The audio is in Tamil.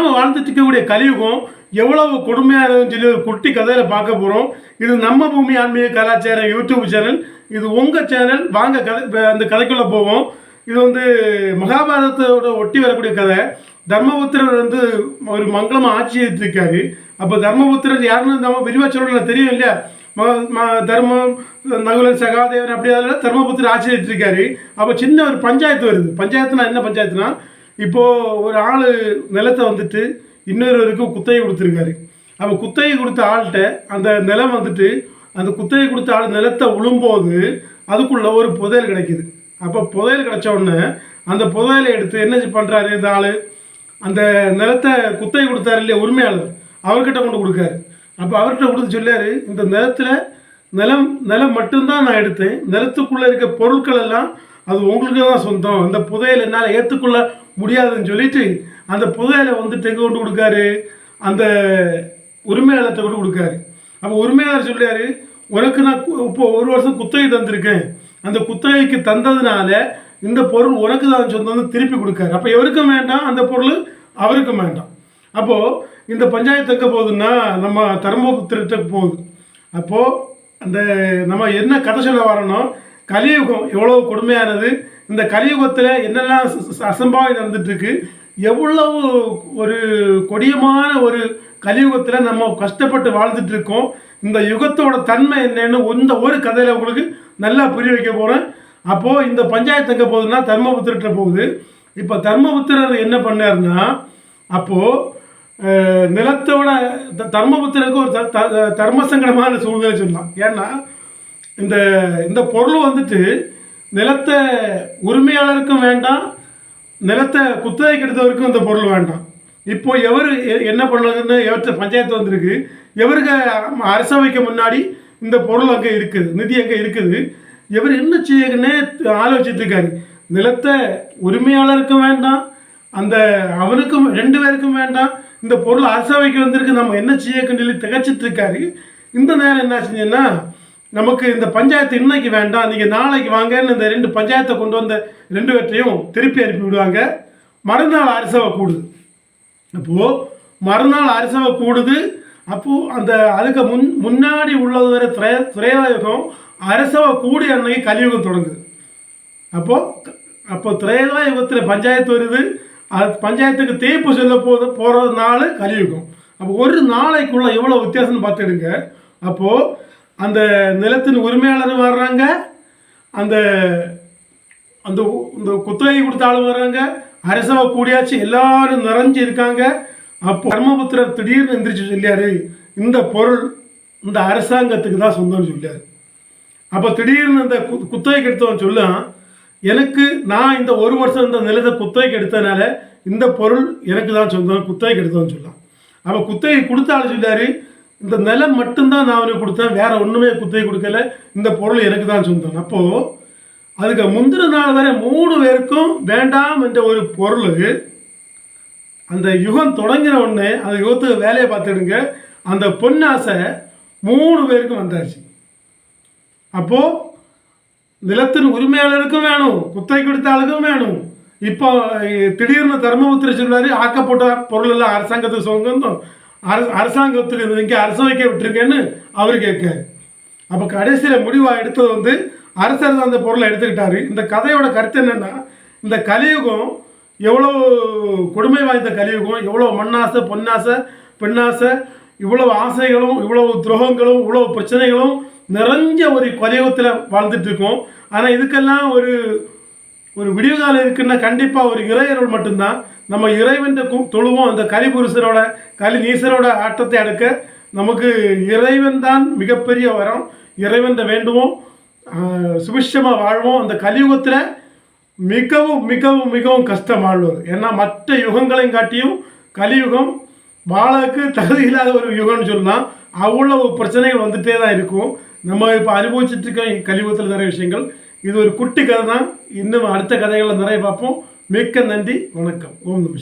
நாம் வாழ்ந்துட்டு இருக்கக்கூடிய கலியுகம் எவ்வளவு கொடுமையாக இருக்குன்னு சொல்லி ஒரு குட்டி கதையில் பார்க்க போகிறோம். இது நம்ம பூமி ஆன்மீக கலாச்சாரம் யூடியூப் சேனல். இது உங்கள் சேனல். வாங்க அந்த கதைக்குள்ளே போவோம். இது மகாபாரதத்தோட ஒட்டி வரக்கூடிய கதை. தர்மபுத்திரர் ஒரு மங்களமாக ஆட்சி செய்துட்டு இருக்காரு. அப்போ தர்மபுத்திரர் யாருன்னு நம்ம விரிவாக சொல்லணும் தெரியும் இல்லையா? தர்மம் நகுலன் சகாதேவன் அப்படி அதில் தர்மபுத்திரர் ஆட்சி செய்துட்டு இருக்காரு. அப்போ சின்ன ஒரு பஞ்சாயத்து வருது. பஞ்சாயத்துனா என்ன பஞ்சாயத்துனா, இப்போது ஒரு ஆள் நிலத்தை இன்னொருவருக்கு குத்தகை கொடுத்துருக்காரு. அப்போ குத்தகை கொடுத்த ஆள்கிட்ட அந்த நிலம் அந்த குத்தகை கொடுத்த ஆள் நிலத்தை உழும்போது அதுக்குள்ளே ஒரு புதையல் கிடைக்கிது. அப்போ புதையல் கிடைச்ச உடனே அந்த புதையலை எடுத்து என்ன பண்ணுறாரு இந்த ஆள்? அந்த நிலத்தை குத்தகை கொடுத்தாரு இல்லையா உரிமையாளர், அவர்கிட்ட கொண்டு கொடுக்காரு. அப்போ அவர்கிட்ட கொடுத்து சொல்லாரு, இந்த நிலம் மட்டும்தான் நான் எடுத்தேன், நிலத்துக்குள்ளே இருக்க பொருட்கள் எல்லாம் அது உங்களுக்கு தான் சொந்தம், இந்த புதையல் என்னால் ஏற்றுக்கொள்ள முடியாதுன்னு சொல்லிட்டு அந்த புதையலை எங்கே கொண்டு கொடுக்காரு? அந்த உரிமையாளர்கிட்ட கொண்டு கொடுக்காரு. அப்போ உரிமையாளர் சொல்லியாரு, உனக்கு நான் இப்போ 1 வருஷம் குத்தகை தந்திருக்கேன், அந்த குத்தகைக்கு தந்ததுனால இந்த பொருள் உனக்கு தான் சொந்தம் திருப்பி கொடுக்காரு. அப்போ எவருக்கும் வேண்டாம், அந்த பொருள் அவருக்கும் வேண்டாம். அப்போது இந்த பஞ்சாயத்து எங்கே போகுதுன்னா நம்ம தர்மபுத்திரத்தை போகுது. அப்போது அந்த நம்ம என்ன கதை சொல்ல வரணும், கலியுகம் எவ்வளோ கொடுமையானது, இந்த கலியுகத்தில் என்னெல்லாம் அசம்பாவிதம் நடந்துட்டுருக்கு, எவ்வளவு ஒரு கொடியமான ஒரு கலியுகத்தில் நம்ம கஷ்டப்பட்டு வாழ்ந்துட்டு இருக்கோம். இந்த யுகத்தோட தன்மை என்னன்னு இந்த ஒரு கதையில் உங்களுக்கு நல்லா புரிய வைக்க போகிறேன். அப்போது இந்த பஞ்சாயத்து எங்கே போகுதுன்னா தர்மபுத்திரர்கிட்ட போகுது. இப்போ தர்மபுத்திரர் என்ன பண்ணாருன்னா, அப்போது நிலத்தோட தர்மபுத்திரருக்கு ஒரு தர்மசங்கடமான சூழ்நிலை சொல்லலாம். ஏன்னா இந்த பொருள் நிலத்தை உரிமையாளருக்கும் வேண்டாம், நிலத்தை குத்தகை கெடுத்தவருக்கும் இந்த பொருள் வேண்டாம். இப்போ எவர் என்ன பண்ணுறதுன்னு எவற்றை பஞ்சாயத்து வந்திருக்கு, எவருக்கு அரசவைக்கு முன்னாடி இந்த பொருள் அங்கே இருக்குது, நிதி அங்கே இருக்குது, எவர் என்ன செய்யணுன்னே ஆலோசிச்சுட்டு இருக்காரு. நிலத்தை உரிமையாளருக்கும் வேண்டாம், அவனுக்கும் 2 பேருக்கும் வேண்டாம், இந்த பொருள் அரசவைக்கு வந்திருக்கு, நம்ம என்ன செய்யக்குன்னு சொல்லி திகச்சிட்டு இருக்காரு. இந்த நேரம் என்ன செஞ்சீங்கன்னா, நமக்கு இந்த பஞ்சாயத்து இன்னைக்கு வேண்டாம், நீங்கள் நாளைக்கு வாங்கன்னு இந்த 2 பஞ்சாயத்தை கொண்டு வந்த 2 பேர்த்தையும் திருப்பி அனுப்பி விடுவாங்க. மறுநாள் அரசவை கூடுது. அப்போது மறுநாள் அரசவை கூடுது. அப்போது அதுக்கு முன்னாடி உள்ளது வரை திரேதாயுகம், அரசவை கூடி அன்னைக்கு கலியுகம் தொடங்குது. அப்போ திரேதாயுகத்தில் பஞ்சாயத்து வருது. அது பஞ்சாயத்துக்கு தீர்ப்பு சொல்ல போகிற நாள் கலியுகம். அப்போ ஒரு நாளைக்குள்ளே எவ்வளோ வித்தியாசம்னு பார்த்துடுங்க. அப்போது அந்த நிலத்தின் உரிமையாளரும் வர்றாங்க, அந்த அந்த குத்தகை கொடுத்த ஆளும் வர்றாங்க, அரசவை கூடியாச்சு, எல்லாரும் நிறைஞ்சு இருக்காங்க. அப்போ தர்மபுத்திரர் திடீர்னு எந்திரிச்சு சொல்லியாரு, இந்த பொருள் இந்த அரசாங்கத்துக்கு தான் சொந்தம்னு சொல்லியாரு. அப்போ திடீர்னு இந்த குத்தகைக்கு எடுத்தவன் சொல்லுவான், நான் இந்த 1 வருஷம் இந்த நிலத்தை குத்தகைக்கு எடுத்ததுனால இந்த பொருள் எனக்கு தான் சொந்தம், குத்தகைக்கு எடுத்தவன் சொல்லலாம். அப்போ குத்தகை கொடுத்த ஆள் சொல்லாரு, இந்த நிலம் மட்டும்தான் நான் அவனுக்கு கொடுத்தேன், வேற ஒன்றுமே குத்தகை கொடுக்கல, இந்த பொருள் எனக்கு தான் சொந்தம். அப்போது அதுக்கு முந்தின நாள் வரை 3 பேருக்கும் வேண்டாம் என்ற ஒரு பொருள் அந்த யுகம் தொடங்கின உடனே அந்த யுகத்துக்கு வேலையை பார்த்துடுங்க, அந்த பொன்னாசை 3 பேருக்கும் வந்தாச்சு. அப்போது நிலத்தின் உரிமையாளருக்கும் வேணும், குத்தகை கொடுத்த ஆளுக்கும் வேணும். இப்போ திடீர்னு தர்மபுத்திரர் சொல்வார், ஆக்கப்பட்ட பொருள் எல்லாம் அரசாங்கத்துக்கு சொந்தம், அரசாங்கத்துக்கு இங்கே அரசவைக்க விட்டுருக்கேன்னு அவர் கேட்காரு. அப்போ கடைசியில் முடிவாக எடுத்தது அரசர் தான் அந்த பொருளை எடுத்துக்கிட்டாரு. இந்த கதையோட கருத்து என்னென்னா, இந்த கலியுகம் எவ்வளோ கொடுமை வாய்ந்த கலியுகம், எவ்வளோ மண்ணாசை பொன்னாசை பெண்ணாசை, இவ்வளவு ஆசைகளும் இவ்வளவு துரோகங்களும் இவ்வளவு பிரச்சனைகளும் நிறைஞ்ச ஒரு கலியுகத்தில் வாழ்ந்துட்டு இருக்கோம். ஆனால் இதுக்கெல்லாம் ஒரு விடிவு காலம் இருக்குன்னா கண்டிப்பாக ஒரு இறையருள் மட்டும்தான். நம்ம இறைவன் தொழுவோம், அந்த கலிபுருஷனோட நீசரோட ஆட்டத்தை அடக்க நமக்கு இறைவன் தான் மிகப்பெரிய வரம். இறைவன் வேண்டுவோம், சுபிஷமாக வாழ்வோம். அந்த கலியுகத்தில் மிகவும் மிகவும் மிகவும் கஷ்டம் வாழ்வது. ஏன்னா மற்ற யுகங்களையும் காட்டியும் கலியுகம் வாழக்கு தகுதி இல்லாத ஒரு யுகம்னு சொல்லலாம். அவ்வளவு பிரச்சனைகள் வந்துட்டே தான் இருக்கும். நம்ம இப்போ அனுபவிச்சுட்டு இருக்க கலியுகத்தில் நிறைய விஷயங்கள். இது ஒரு குட்டி கதை தான். இன்னும் அடுத்த கதைகளில் நிறைய பார்ப்போம். மிக்க நன்றி, வணக்கம். ஓம் நம.